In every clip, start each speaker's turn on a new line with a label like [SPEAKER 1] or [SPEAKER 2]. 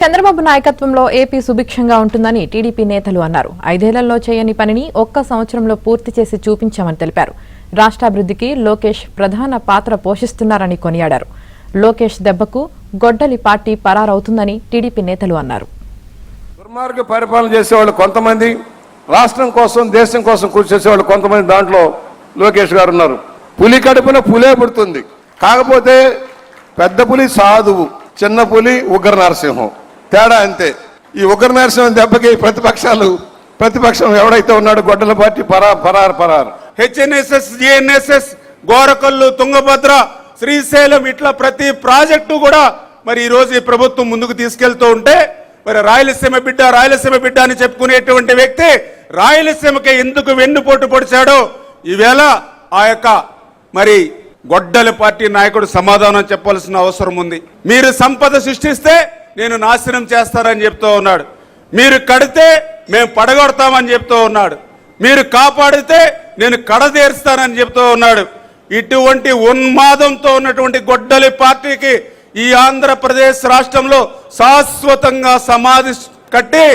[SPEAKER 1] చంద్రబాబు నాయకత్వంలో ఏపీ సుభిక్షంగా ఉంటుందని టీడీపీ నేతలు అన్నారు. 5 ఏళ్లలో చేయని పనిని ఒక్క సంవత్సరంలో పూర్తి చేసి చూపించామని తెలిపారు. రాష్ట్రాభివృద్ధికి లోకేష్ ప్రధాన పాత్ర పోషిస్తున్నారని కొనియాడారు. లోకేష్ దెబ్బకు గొడ్డలి పార్టీ పరారవుతుందని టీడీపీ నేతలు అన్నారు.
[SPEAKER 2] దుర్మార్గ పరిపాలన చేసేవాళ్ళు కొంతమంది, రాష్ట్రం కోసం దేశం కోసం కృషి చేసేవాళ్ళు కొంతమంది, దాంట్లో లోకేష్ గారు ఉన్నారు. పులి కడుపున పులే పుడుతుంది. కాకపోతే పెద్ద పులి సాధువు, చిన్న పులి ఉగ్ర నరసింహం, తేడా అంతే. ఈ ఉగ్ర నరసింహం దెబ్బకి ప్రతిపక్షం ఎవడైతే ఉన్నాడో గొడ్డల పార్టీ పరారు.
[SPEAKER 3] హెచ్ఎన్ఎస్ఎస్, జిఎన్ఎస్ఎస్, గోరకల్లు, తుంగభద్ర, శ్రీశైలం ఇట్లా ప్రతి ప్రాజెక్టు కూడా మరి ఈ రోజు ఈ ప్రభుత్వం ముందుకు తీసుకెళ్తూ ఉంటే మరి రాయలసీమ బిడ్డ అని చెప్పుకునేటువంటి వ్యక్తి రాయలసీమకి ఎందుకు వెన్నుపోటు పొడిచాడో ఈవేళ ఆ యొక్క మరి గొడ్డల పార్టీ నాయకుడు సమాధానం చెప్పాల్సిన అవసరం ఉంది. మీరు సంపద సృష్టిస్తే నేను నాశనం చేస్తానని చెప్తూ ఉన్నాడు. మీరు కడితే మేము పడగొడతామని చెప్తూ ఉన్నాడు. మీరు కాపాడితే నేను కడదేరుస్తానని చెప్తూ ఉన్నాడు. ఇటువంటి ఉన్మాదంతో ఉన్నటువంటి గొడ్డలి పార్టీకి ఈ ఆంధ్రప్రదేశ్ రాష్ట్రంలో శాశ్వతంగా సమాధి కట్టి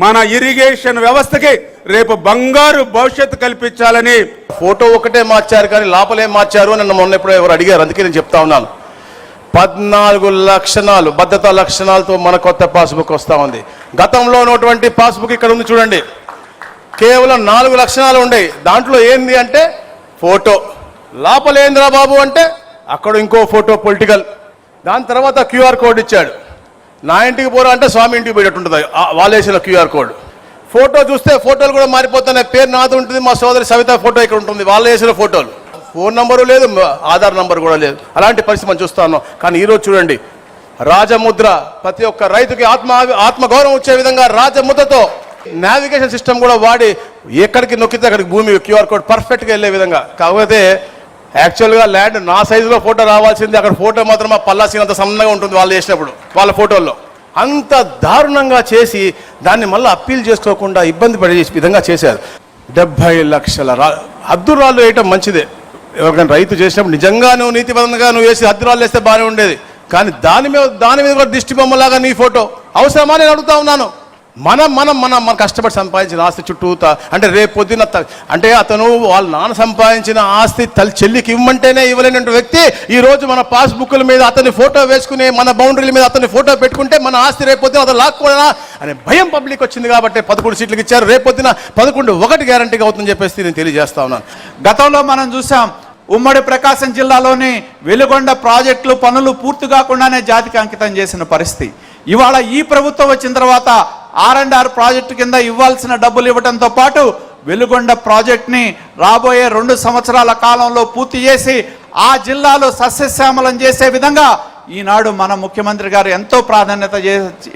[SPEAKER 3] మన ఇరిగేషన్ వ్యవస్థకి రేపు బంగారు భవిష్యత్తు కల్పించాలని.
[SPEAKER 4] ఫోటో ఒకటే మార్చారు కానీ లోపలే మార్చారు అని మొన్న ఎప్పుడో ఎవరు అడిగారు. అందుకే నేను చెప్తా ఉన్నాను, 14 లక్షణాలు, భద్రతా లక్షణాలతో మన కొత్త పాస్బుక్ వస్తూ ఉంది. గతంలో ఉన్నటువంటి పాస్బుక్ ఇక్కడ ఉంది చూడండి, కేవలం 4 లక్షణాలు ఉండేవి. దాంట్లో ఏంది అంటే ఫోటో, లోపల ఏంద్రా బాబు అంటే అక్కడ ఇంకో ఫోటో పొలిటికల్, దాని తర్వాత క్యూఆర్ కోడ్ ఇచ్చాడు. నా ఇంటికి పోరా అంటే స్వామి ఇంటికి పోయేటట్టు ఉంటుంది వాళ్ళు వేసిన క్యూఆర్ కోడ్. ఫోటో చూస్తే ఫోటోలు కూడా మారిపోతున్నాయి. పేరు నాది ఉంటుంది, మా సోదరి సవిత ఫోటో ఇక్కడ ఉంటుంది, వాళ్ళు వేసిన ఫోటోలు. ఫోన్ నంబరు లేదు, ఆధార్ నంబర్ కూడా లేదు. అలాంటి పరిస్థితి మనం చూస్తా ఉన్నాం. కానీ ఈరోజు చూడండి, రాజముద్ర, ప్రతి ఒక్క రైతుకి ఆత్మగౌరవం వచ్చే విధంగా రాజముద్రతో నావిగేషన్ సిస్టమ్ కూడా వాడి ఎక్కడికి నొక్కితే అక్కడికి భూమి క్యూఆర్ కోడ్ పర్ఫెక్ట్గా వెళ్ళే విధంగా. కాకపోతే యాక్చువల్గా ల్యాండ్ నా సైజులో ఫోటో రావాల్సింది, అక్కడ ఫోటో మాత్రం మా పల్లాసీనంత సన్నగా ఉంటుంది వాళ్ళు చేసినప్పుడు వాళ్ళ ఫోటోల్లో. అంత దారుణంగా చేసి దాన్ని మళ్ళీ అప్పీల్ చేసుకోకుండా ఇబ్బంది పడే విధంగా చేశారు. 70 లక్షల హద్దురాళ్ళు వేయటం మంచిదే. ఎవరికైనా రైతు చేసినప్పుడు నిజంగా నువ్వు నీతిబద్ధంగా నువ్వు వేసి హద్దురాళ్ళు వేస్తే బాగానే ఉండేది. కానీ దాని మీద కూడా దిష్టి బొమ్మలాగా నీ ఫోటో అవసరమా నేను అడుగుతా ఉన్నాను. మనం కష్టపడి సంపాదించిన ఆస్తి చుట్టూతా అంటే రేపు పొద్దున్న అంటే అతను వాళ్ళ నాన్న సంపాదించిన ఆస్తి చెల్లికి ఇవ్వమంటేనే ఇవ్వలేని వ్యక్తి ఈ రోజు మన పాస్బుక్ల మీద అతని ఫోటో వేసుకుని మన బౌండరీల మీద అతని ఫోటో పెట్టుకుంటే మన ఆస్తి రేపు పొద్దున అతను లాక్కోడా అనే భయం పబ్లిక్ వచ్చింది కాబట్టి 11 సీట్లకు ఇచ్చారు. రేపు పొద్దున 11 గ్యారంటీగా అవుతుందని చెప్పేసి నేను తెలియజేస్తా ఉన్నాను.
[SPEAKER 5] గతంలో మనం చూసాం, ఉమ్మడి ప్రకాశం జిల్లాలోని వెలుగొండ ప్రాజెక్టులు పనులు పూర్తి కాకుండానే జాతికి అంకితం చేసిన పరిస్థితి. ఇవాళ ఈ ప్రభుత్వం వచ్చిన తర్వాత R&R ప్రాజెక్టు కింద ఇవ్వాల్సిన డబ్బులు ఇవ్వడంతో పాటు వెలుగొండ ప్రాజెక్ట్ని రాబోయే 2 సంవత్సరాల కాలంలో పూర్తి చేసి ఆ జిల్లాలో సస్యశ్యామలం చేసే విధంగా ఈనాడు మన ముఖ్యమంత్రి గారు ఎంతో ప్రాధాన్యత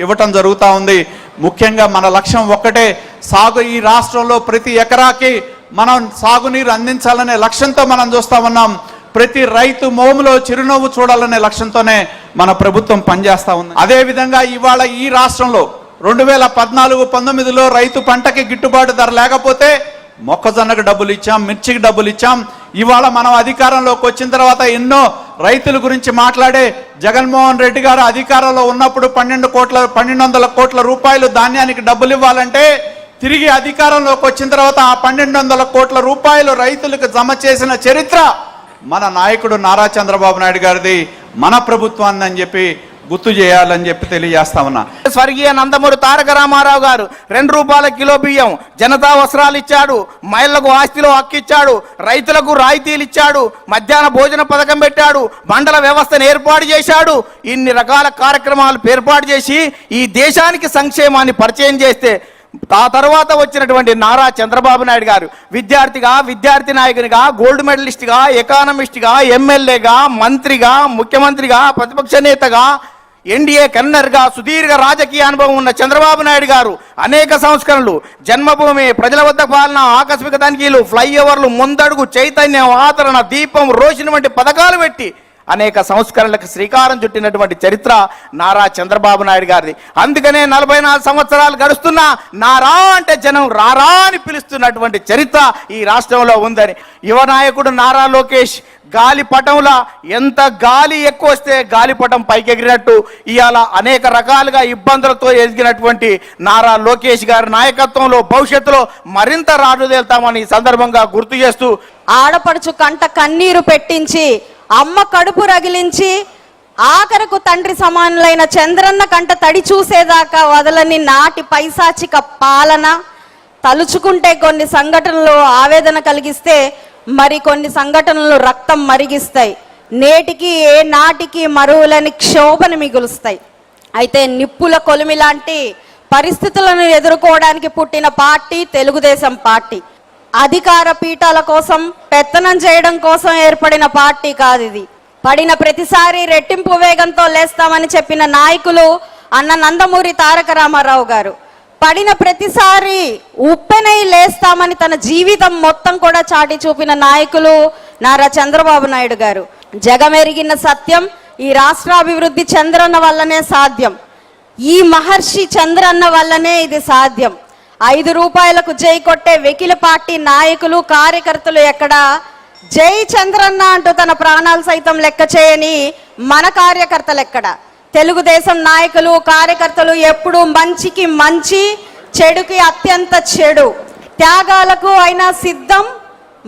[SPEAKER 5] ఇవ్వటం జరుగుతూ ఉంది. ముఖ్యంగా మన లక్ష్యం ఒక్కటే, సాగు. ఈ రాష్ట్రంలో ప్రతి ఎకరాకి మనం సాగునీరు అందించాలనే లక్ష్యంతో మనం చూస్తూ ఉన్నాం. ప్రతి రైతు మోములో చిరునవ్వు చూడాలనే లక్ష్యంతోనే మన ప్రభుత్వం పనిచేస్తూ ఉంది. అదేవిధంగా ఇవాళ ఈ రాష్ట్రంలో 2014-19లో రైతు పంటకి గిట్టుబాటు ధర లేకపోతే మొక్కజొన్నకు డబ్బులు ఇచ్చాం, మిర్చికి డబ్బులు ఇచ్చాం. ఇవాళ మనం అధికారంలోకి వచ్చిన తర్వాత ఎన్నో రైతుల గురించి మాట్లాడే జగన్మోహన్ రెడ్డి గారు అధికారంలో ఉన్నప్పుడు 1200 కోట్ల రూపాయలు ధాన్యానికి డబ్బులు ఇవ్వాలంటే తిరిగి అధికారంలోకి వచ్చిన తర్వాత ఆ 1200 కోట్ల రూపాయలు రైతులకు జమ చేసిన చరిత్ర మన నాయకుడు నారా చంద్రబాబు నాయుడు గారిది, మన ప్రభుత్వాన్ని అని చెప్పి గుర్తు చేయాలని చెప్పి తెలియజేస్తా ఉన్నా.
[SPEAKER 6] స్వర్గీయ నందమూరి తారక రామారావు గారు 2 రూపాయల కిలో బియ్యం, జనతా వస్త్రాలు ఇచ్చాడు, మహిళలకు ఆస్తిలో హక్కిచ్చాడు, రైతులకు రాయితీలు ఇచ్చాడు, మధ్యాహ్న భోజన పథకం పెట్టాడు, మండల వ్యవస్థను ఏర్పాటు చేశాడు. ఇన్ని రకాల కార్యక్రమాలు ఏర్పాటు చేసి ఈ దేశానికి సంక్షేమాన్ని పరిచయం చేస్తే ఆ తర్వాత వచ్చినటువంటి నారా చంద్రబాబు నాయుడు గారు విద్యార్థిగా, విద్యార్థి నాయకునిగా, గోల్డ్ మెడలిస్ట్గా, ఎకానమిస్ట్గా, ఎమ్మెల్యేగా, మంత్రిగా, ముఖ్యమంత్రిగా, ప్రతిపక్ష నేతగా, ఎన్డీఏ కన్వీనర్గా సుదీర్ఘ రాజకీయ అనుభవం ఉన్న చంద్రబాబు నాయుడు గారు అనేక సంస్కరణలు, జన్మభూమి, ప్రజల వద్ద పాలన, ఆకస్మిక తనిఖీలు, ఫ్లైఓవర్లు, ముందడుగు, చైతన్యం, ఆదరణ, దీపం, రోషిని వంటి పథకాలు పెట్టి అనేక సంస్కరణలకు శ్రీకారం చుట్టినటువంటి చరిత్ర నారా చంద్రబాబు నాయుడు గారిది. అందుకనే 44 సంవత్సరాలు గడుస్తున్నా నారా అంటే జనం రారా అని పిలుస్తున్నటువంటి చరిత్ర ఈ రాష్ట్రంలో ఉందని యువ నాయకుడు నారా లోకేష్ గాలిపటంలా ఎంత గాలి ఎక్కువ వస్తే గాలిపటం పైకి ఎగిరినట్టు ఇవాళ అనేక రకాలుగా ఇబ్బందులతో ఎదిగినటువంటి నారా లోకేష్ గారి నాయకత్వంలో భవిష్యత్తులో మరింత రాజుదేల్తామని ఈ సందర్భంగా గుర్తు చేస్తూ,
[SPEAKER 7] ఆడపడుచు కంట కన్నీరు పెట్టించి అమ్మ కడుపు రగిలించి ఆఖరకు తండ్రి సమానులైన చంద్రన్న కంట తడి చూసేదాకా వదలని నాటి పైశాచిక పాలన తలుచుకుంటే కొన్ని సంఘటనలు ఆవేదన కలిగిస్తే మరి కొన్ని సంఘటనలు రక్తం మరిగిస్తాయి. నేటికి ఏ నాటికి మరువులని క్షోభను మిగులుస్తాయి. అయితే నిప్పుల కొలిమి లాంటి పరిస్థితులను ఎదుర్కోవడానికి పుట్టిన పార్టీ తెలుగుదేశం పార్టీ. అధికార పీఠాల కోసం పెత్తనం చేయడం కోసం ఏర్పడిన పార్టీ కాదు ఇది. పడిన ప్రతిసారి రెట్టింపు వేగంతో లేస్తామని చెప్పిన నాయకులు అన్న నందమూరి తారక రామారావు గారు. పడిన ప్రతిసారి ఉప్పెనై లేస్తామని తన జీవితం మొత్తం కూడా చాటి చూపిన నాయకులు నారా చంద్రబాబు నాయుడు గారు. జగమెరిగిన సత్యం, ఈ రాష్ట్రాభివృద్ధి చంద్రన్న వల్లనే సాధ్యం. ఈ మహర్షి చంద్రన్న వల్లనే ఇది సాధ్యం. 5 రూపాయలకు జై కొట్టే వెకిల పార్టీ నాయకులు కార్యకర్తలు ఎక్కడ, జై చంద్రన్న అంటూ తన ప్రాణాలు సైతం లెక్క చేయని మన కార్యకర్తలు ఎక్కడ? తెలుగుదేశం నాయకులు కార్యకర్తలు ఎప్పుడు మంచికి మంచి, చెడుకి అత్యంత చెడు, త్యాగాలకు అయినా సిద్ధం,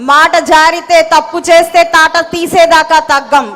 [SPEAKER 7] మాట జారితే తప్పు చేస్తే తాట తీసేదాకా తగ్గం.